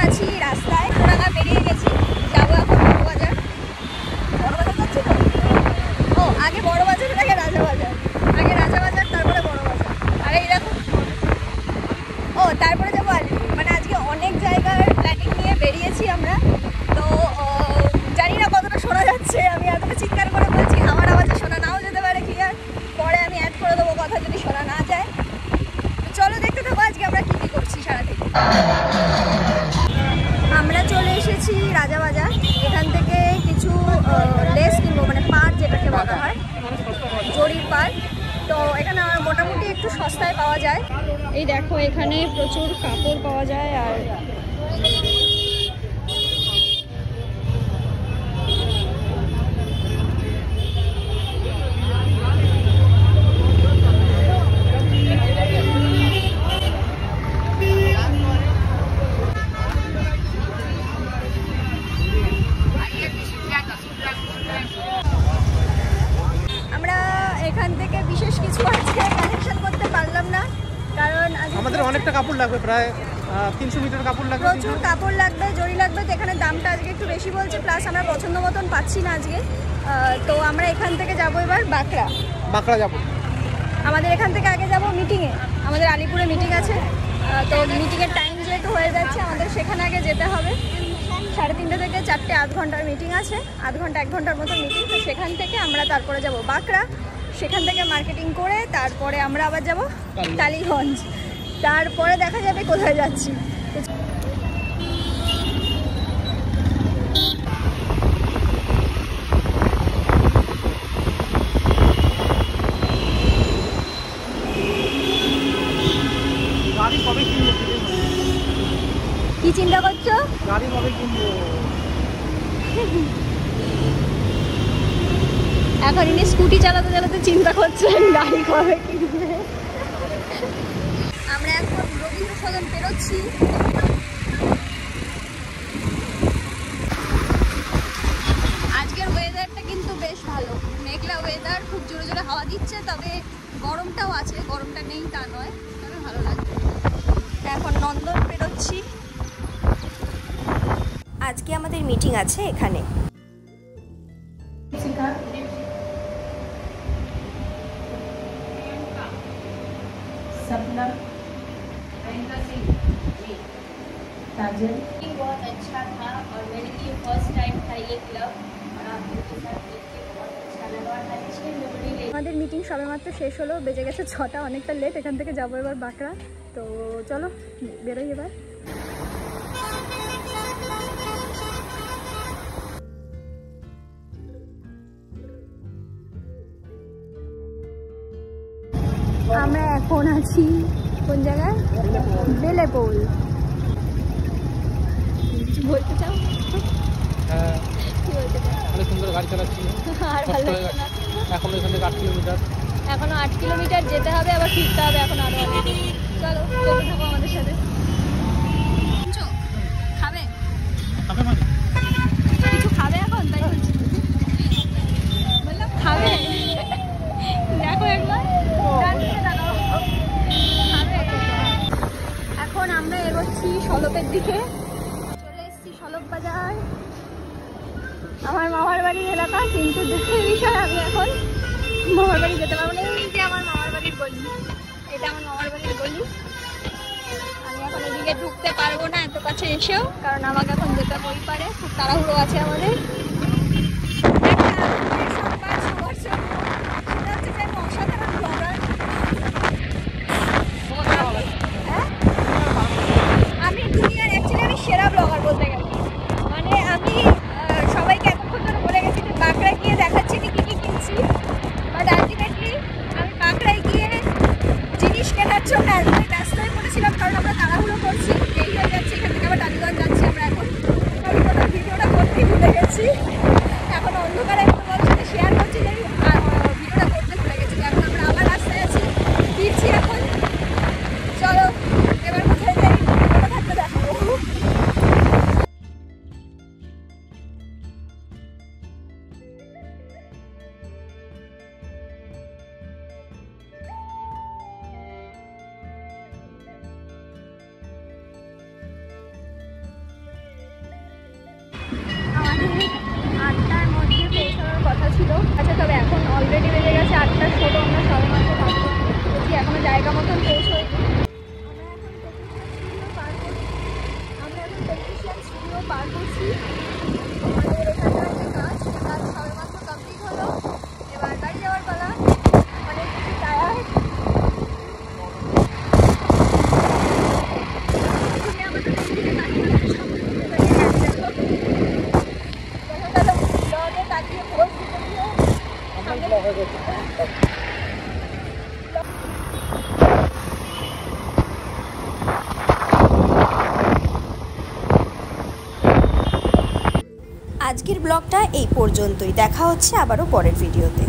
আছি রাস্তায়, সোনাগা বেরিয়ে গেছি, যাবো এখন বড়বাজার। বড়বাজার যাচ্ছি তো? ও আগে বড়বাজার, আগে রাজাবাজার, আগে রাজাবাজার তারপরে বড়বাজার। আর এই দেখো, ও তারপরে যাবো আলিপুর। মানে আজকে অনেক জায়গার প্ল্যানিং নিয়ে বেরিয়েছি আমরা। তো জানি না কতটা শোনা যাচ্ছে, আমি এতটা চিৎকার করে বলছি, আমার আওয়াজে শোনা নাও যেতে পারে ক্লিয়ার। পরে আমি অ্যাড করে দেবো কথা যদি শোনা না যায়। চলো দেখতে থাকো আজকে আমরা কী কী করছি সারাদিন। আমরা চলে এসেছি রাজাবাজার। এখান থেকে কিছু লেস কিনবো, মানে পার যেটাকে বলা হয়, জরির পার। তো এখানে মোটামুটি একটু সস্তায় পাওয়া যায়। এই দেখো এখানে প্রচুর কাপড় পাওয়া যায়। আর আমরা এখান থেকে বিশেষ কিছু আজকে কালেকশন করতে পারলাম না, কারণ আমাদের অনেকটা কাপড় লাগবে, প্রায় 300 মিটার কাপড় লাগবে, প্রচুর কাপড় লাগবে, জরি লাগবে। তো এখানে দামটা আজকে একটু বেশি বলছে, প্লাস আমরা পছন্দ মতন পাচ্ছি না আজকে। তো আমরা এখান থেকে যাবো এবার বাঁকড়া যাবো। আমাদের এখান থেকে আগে যাব মিটিংয়ে, আমাদের আলিপুরে মিটিং আছে। তো মিটিংয়ের টাইম যেহেতু হয়ে যাচ্ছে, আমাদের সেখানে আগে যেতে হবে। 3:30 থেকে 4টে 8 ঘন্টার মিটিং আছে, 8 ঘন্টা 1 ঘন্টার মতো মিটিং। তো সেখান থেকে আমরা তারপরে যাব বাঁকড়া, সেখান থেকে মার্কেটিং করে তারপরে আমরা আবার যাব টালিগঞ্জ। তারপরে দেখা যাবে কোথায় যাচ্ছি। কি চিন্তা করছো? গাড়ি কবে কিনবো? এখন ইনি স্কুটি চালাতে চালাতে চিন্তা করছেন গাড়ি কবে কিনবে। আমরা এখন রবীন্দ্র সদন পেরোচ্ছি। আজকের ওয়েদারটা কিন্তু বেশ ভালো, মেঘলা ওয়েদার, খুব জোরে জোরে হাওয়া দিচ্ছে। তবে গরমটাও আছে, গরমটা নেই তা নয়, তবে ভালো লাগছে। এখন নন্দন পেরোচ্ছি। আজকে আমাদের মিটিং আছে এখানে। सपना काजल बहुत अच्छा था और मेरे लिए फर्स्ट टाइम था ये क्लब और आप लोगों के साथ मिलकर बहुत अच्छा लगा और अच्छे मेमोरी ले। আমাদের মিটিং সবেমাত্র শেষ হলো, বেজে গেছে 6টা, অনেকটা লেট। এখান থেকে যাবো এবার বাঁকড়া। তো চলো বেরোই এবার। আমরা এখন আছি কোন জায়গায়? বেলেপোল। বলতে চাও? হ্যাঁ, কি বলতে চাও? অনেক সুন্দর গাড়ি চালাচ্ছি। আর ভালো লাগছে না? এখন এখান থেকে 8 কিলোমিটার, এখনো 8 কিলোমিটার যেতে হবে, আবার ফিরতে হবে এখন আরো অনেক। চলো চলতে থাকো আমাদের সাথে। খাবে কিছু? খাবে এখন? তাই বলছি, বললাম খাবে। দেখো একবার এখন আমরা এগোচ্ছি সলপের দিকে। চলে এসেছি সলপ বাজার, আমার মামার বাড়ির এলাকা। কিন্তু দুঃখের বিষয় আমি এখন মামার বাড়ি যেতে পারবো না। এই যে আমার মামার বাড়ির গলি, এটা আমার মামার বাড়ির গলি। আমি এখন এদিকে ঢুকতে পারবো না এত কাছে এসেও, কারণ আমাকে এখন যেতে বই পারে, খুব তাড়াহুড়ো আছে আমাদের। আমি দুনিয়ার অ্যাকচুয়ালি সেরা ব্লগার বলতে গেলে। মানে আমি সবাইকে এতক্ষণ ধরে বলে গেছি যে বাঁকড়ায় গিয়ে দেখাচ্ছি কি কি কিনছি, বাট আলটিমেটলি আমি বাঁকড়ায় গিয়ে জিনিস কেনার জন্য একদমই ব্যস্ত হয়ে পড়েছিলাম, কারণ আমরা তাড়াহুড়ো করছি, দেরি হয়ে যাচ্ছে। এখান থেকে আবার টালিগঞ্জ যাচ্ছি আমরা এখন। আমি ভিডিওটা করতেই ভুলে গেছি। ছিল। আচ্ছা, তবে এখন অলরেডি বেজে গেছে 8:16, আমরা 9:30 কাজ করছি, এখনো জায়গা মতন পৌঁছই। আমরা এখন টেকনিশিয়ান স্টুডিও পার করছি। আমাদের এখানকার যে কাজ সবেমাত্র কমপ্লিট হলো, এবার বাড়ি যাওয়ার পালা। অনেক কিছু টায়ার আজকের ব্লগটা এই পর্যন্তই। দেখা হচ্ছে আবারও পরের ভিডিওতে।